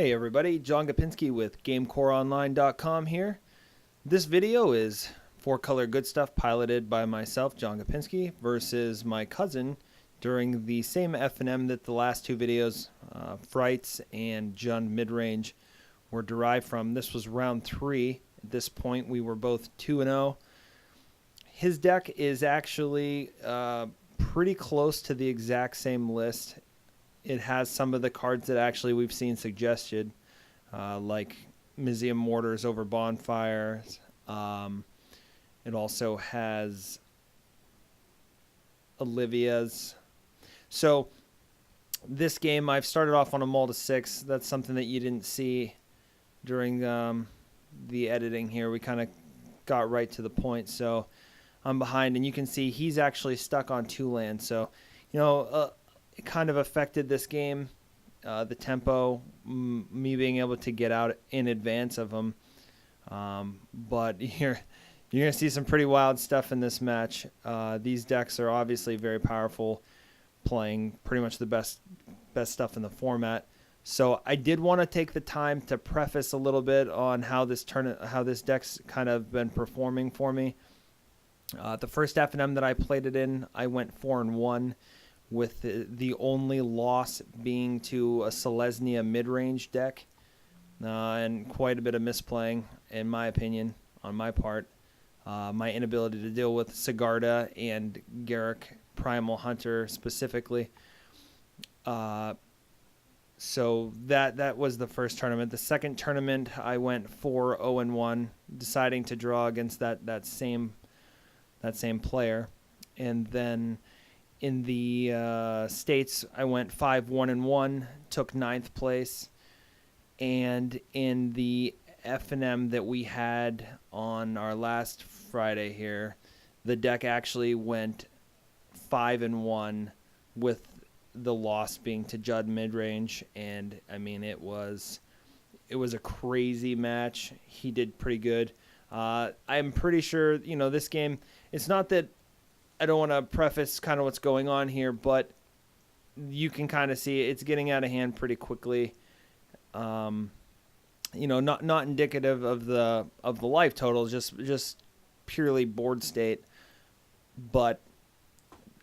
Hey everybody, John Gapinski with GameCoreOnline.com here. This video is 4-color good stuff piloted by myself, John Gapinski, versus my cousin during the same F&M that the last two videos, Frights and Jund Midrange, were derived from. This was round 3. At this point, we were both 2-0. His deck is actually pretty close to the exact same list. It has some of the cards that actually we've seen suggested, like Mizzium Mortars over Bonfires. It also has Olivia's. So this game, I've started off on a mull to 6. That's something that you didn't see during the editing here. We kind of got right to the point. So I'm behind, and you can see he's actually stuck on 2 lands. So, you know, it kind of affected this game, the tempo, me being able to get out in advance of him. But you're going to see some pretty wild stuff in this match. These decks are obviously very powerful, playing pretty much the best stuff in the format. So I did want to take the time to preface a little bit on how this deck's kind of been performing for me. The first F&M that I played it in, I went 4-1. With the only loss being to a Selesnya mid-range deck, and quite a bit of misplaying, in my opinion, on my part. My inability to deal with Sigarda and Garruk Primal Hunter specifically. So that was the first tournament. The second tournament, I went 4-0-1, deciding to draw against that same player, and then in the States, I went 5-1-1, took 9th place. And in the F&M that we had on our last Friday here, the deck actually went 5-1 with the loss being to Jund Midrange. And, I mean, it was a crazy match. He did pretty good. I'm pretty sure, you know, this game, it's not that I don't want to preface kind of what's going on here, but you can kind of see it's getting out of hand pretty quickly. You know, not indicative of the life total, just purely board state. But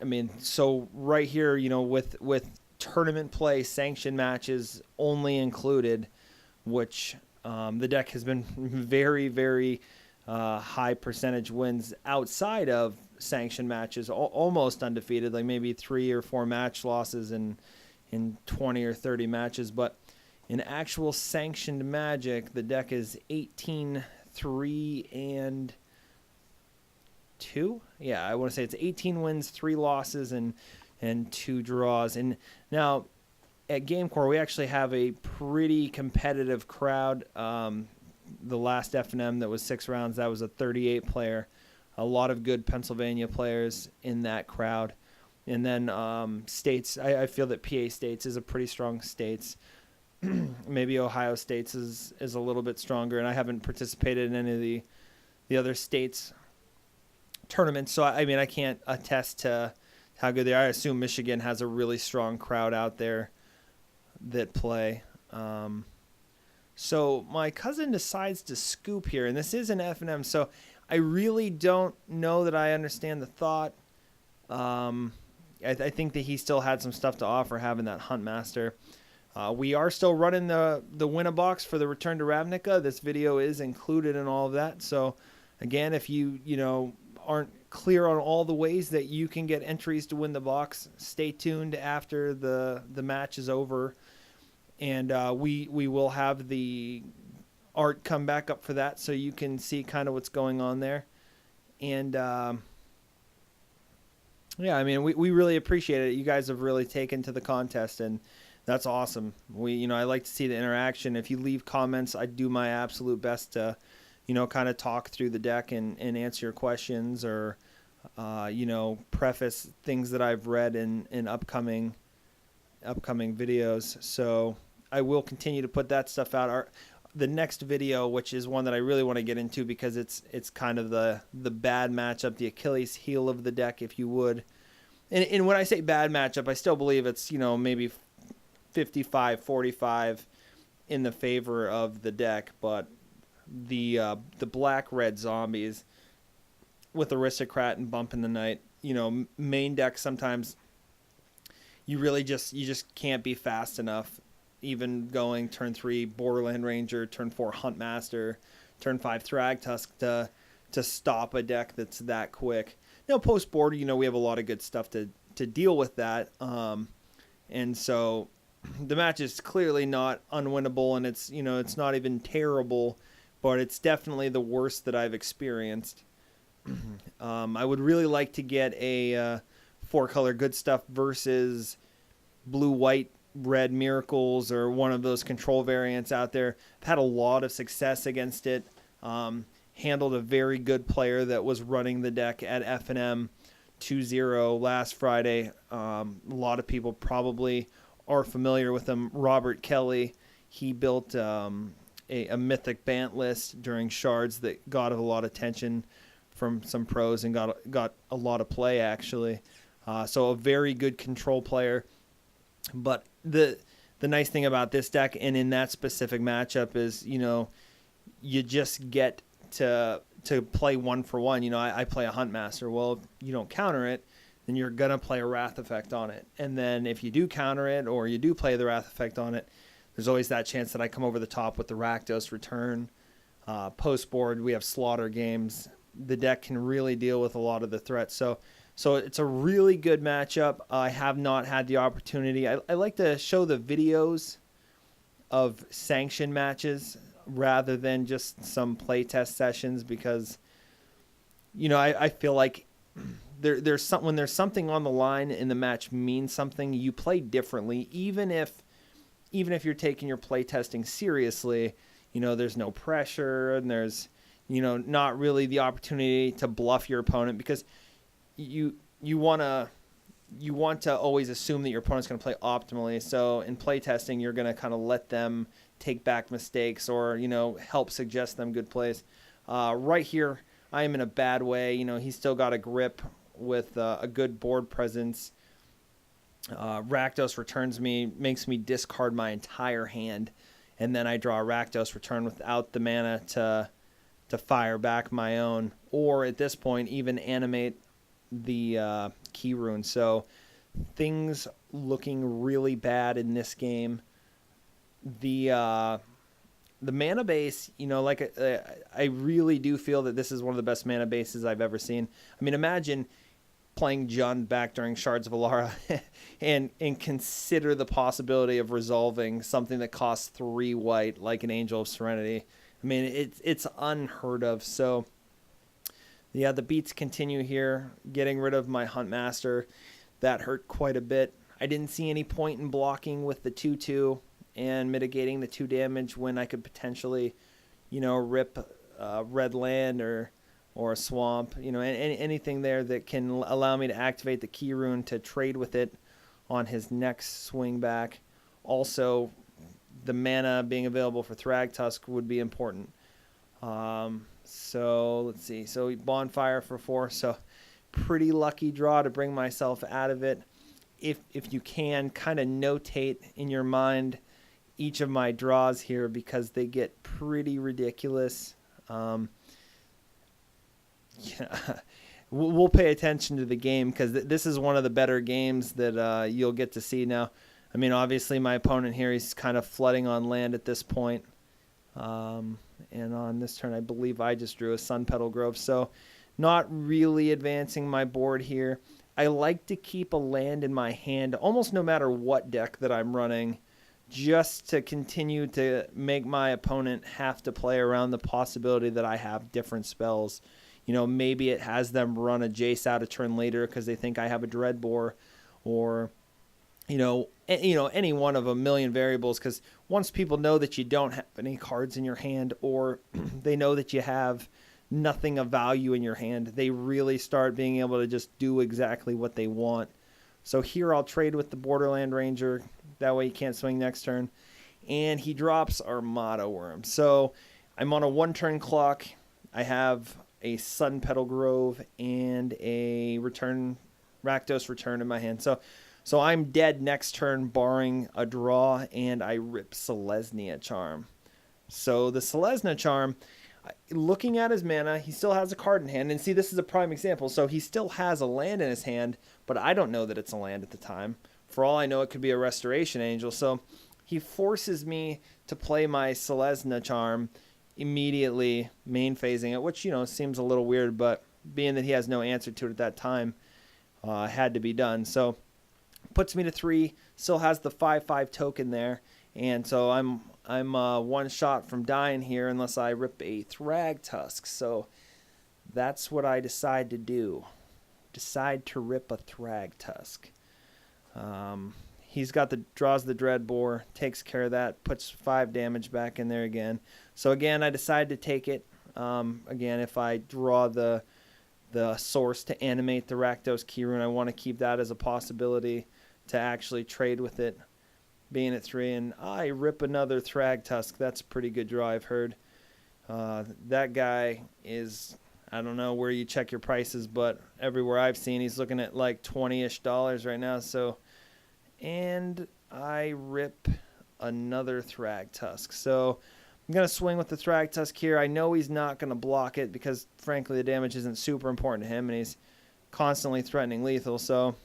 I mean, so right here, you know, with tournament play, sanctioned matches only included, which the deck has been very, very high percentage wins outside of sanctioned matches, almost undefeated, like maybe 3 or 4 match losses in 20 or 30 matches. But in actual sanctioned Magic, the deck is 18-3-2. Yeah, I want to say it's 18 wins, 3 losses, and 2 draws. And now at GameCore, we actually have a pretty competitive crowd. The last F&M that was 6 rounds, that was a 38 player. A lot of good Pennsylvania players in that crowd. And then states, I feel that PA States is a pretty strong states. Maybe Ohio States is a little bit stronger, and I haven't participated in any of the other states tournaments, so I mean I can't attest to how good they are. I assume Michigan has a really strong crowd out there that play. So my cousin decides to scoop here, and this is an F&M, so I really don't know that I understand the thought. I think that he still had some stuff to offer having that Huntmaster. We are still running the win-a-box for the Return to Ravnica. This video is included in all of that. So, again, if you aren't clear on all the ways that you can get entries to win the box, stay tuned after the match is over. And we will have the art come back up for that so you can see kind of what's going on there. And, yeah, I mean, we really appreciate it. You guys have really taken to the contest, and that's awesome. I like to see the interaction. If you leave comments, I do my absolute best to, kind of talk through the deck and answer your questions, or, preface things that I've read in upcoming videos. So I will continue to put that stuff out. The next video, which is one that I really want to get into because it's kind of the bad matchup, the Achilles heel of the deck, if you would. And when I say bad matchup, I still believe it's, maybe 55-45 in the favor of the deck, but the black-red zombies with Aristocrat and Bump in the Night, main deck sometimes you just can't be fast enough. Even going turn 3 Borderland Ranger, turn 4 Huntmaster, turn 5 Thragtusk to stop a deck that's that quick. Now post board, we have a lot of good stuff to deal with that, and so the match is clearly not unwinnable, and it's not even terrible, but it's definitely the worst that I've experienced. I would really like to get a 4-color good stuff versus blue, white, red miracles or one of those control variants out there. I've had a lot of success against it. Handled a very good player that was running the deck at F&M 2-0 last Friday. A lot of people probably are familiar with him. Robert Kelly. He built a mythic Bant list during Shards that got a lot of attention from some pros and got a lot of play, actually. So a very good control player. But the nice thing about this deck and in that specific matchup is, you just get to play 1-for-1. I play a Huntmaster. Well, if you don't counter it, then you're going to play a Wrath Effect on it. And then if you do counter it or you do play the Wrath Effect on it, there's always that chance that I come over the top with the Rakdos return. Post board, we have Slaughter games. The deck can really deal with a lot of the threats. So it's a really good matchup. I have not had the opportunity. I like to show the videos of sanction matches rather than just some playtest sessions because, I feel like when there's something on the line and the match means something, you play differently. Even if you're taking your playtesting seriously, there's no pressure and there's, not really the opportunity to bluff your opponent because you want to always assume that your opponent's going to play optimally. So in playtesting, you're going to kind of let them take back mistakes or, help suggest them good plays. Right here, I am in a bad way. He's still got a grip with a good board presence. Rakdos returns makes me discard my entire hand, and then I draw a Rakdos return without the mana to fire back my own, or at this point even animate the key rune. So things looking really bad in this game. The mana base, I really do feel that this is one of the best mana bases I've ever seen. I mean, imagine playing Jund back during Shards of Alara and consider the possibility of resolving something that costs 3 white like an Angel of Serenity. I mean, it's unheard of. So yeah, the beats continue here. Getting rid of my Huntmaster, that hurt quite a bit. I didn't see any point in blocking with the 2/2 and mitigating the 2 damage when I could potentially, rip red land or a swamp. Anything there that can allow me to activate the key rune to trade with it on his next swing back. Also, the mana being available for Thragtusk would be important. So let's see. So Bonfire for 4. So pretty lucky draw to bring myself out of it. If you can, kind of notate in your mind each of my draws here because they get pretty ridiculous. Yeah, we'll pay attention to the game because this is one of the better games that you'll get to see now. I mean, obviously my opponent here, he's kind of flooding on land at this point. And on this turn, I believe I just drew a Sun Petal Grove. So not really advancing my board here. I like to keep a land in my hand almost no matter what deck that I'm running, just to continue to make my opponent have to play around the possibility that I have different spells. Maybe it has them run a Jace out a turn later because they think I have a Dreadbore, or any one of a million variables, because once people know that you don't have any cards in your hand or they know that you have nothing of value in your hand, they really start being able to just do exactly what they want. So here I'll trade with the Borderland Ranger. That way he can't swing next turn. And he drops Armada Worm. So I'm on a 1-turn clock. I have a Sun Petal Grove and a Rakdos return in my hand. So So I'm dead next turn, barring a draw, and I rip Selesnya Charm. So the Selesnya Charm, looking at his mana, he still has a card in hand. And see, this is a prime example. So he still has a land in his hand, but I don't know that it's a land at the time. For all I know, it could be a Restoration Angel. So he forces me to play my Selesnya Charm immediately, main phasing it, which, you know, seems a little weird, but being that he has no answer to it at that time, had to be done. So puts me to 3, still has the 5/5 token there, and so I'm one shot from dying here unless I rip a Thragtusk. So that's what I decide to do. Decide to rip a Thragtusk. He's got the draws the Dreadbore, takes care of that, puts 5 damage back in there again. So again, I decide to take it. Again, if I draw the source to animate the Rakdos Keyrune, I want to keep that as a possibility to actually trade with it, being at 3. And I rip another Thragtusk. That's a pretty good draw, I've heard. That guy is, I don't know where you check your prices, but everywhere I've seen, he's looking at like $20-ish right now. So, and I rip another Thragtusk. So I'm going to swing with the Thragtusk here. I know he's not going to block it because, frankly, the damage isn't super important to him, and he's constantly threatening lethal. So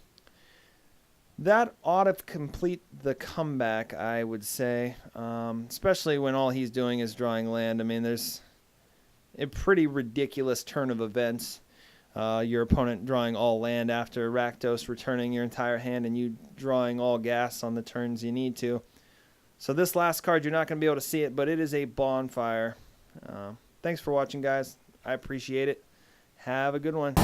that ought to complete the comeback, I would say, especially when all he's doing is drawing land. I mean, there's a pretty ridiculous turn of events. Your opponent drawing all land after Rakdos returning your entire hand and you drawing all gas on the turns you need to. So this last card, you're not going to be able to see it, but it is a bonfire. Thanks for watching, guys. I appreciate it. Have a good one.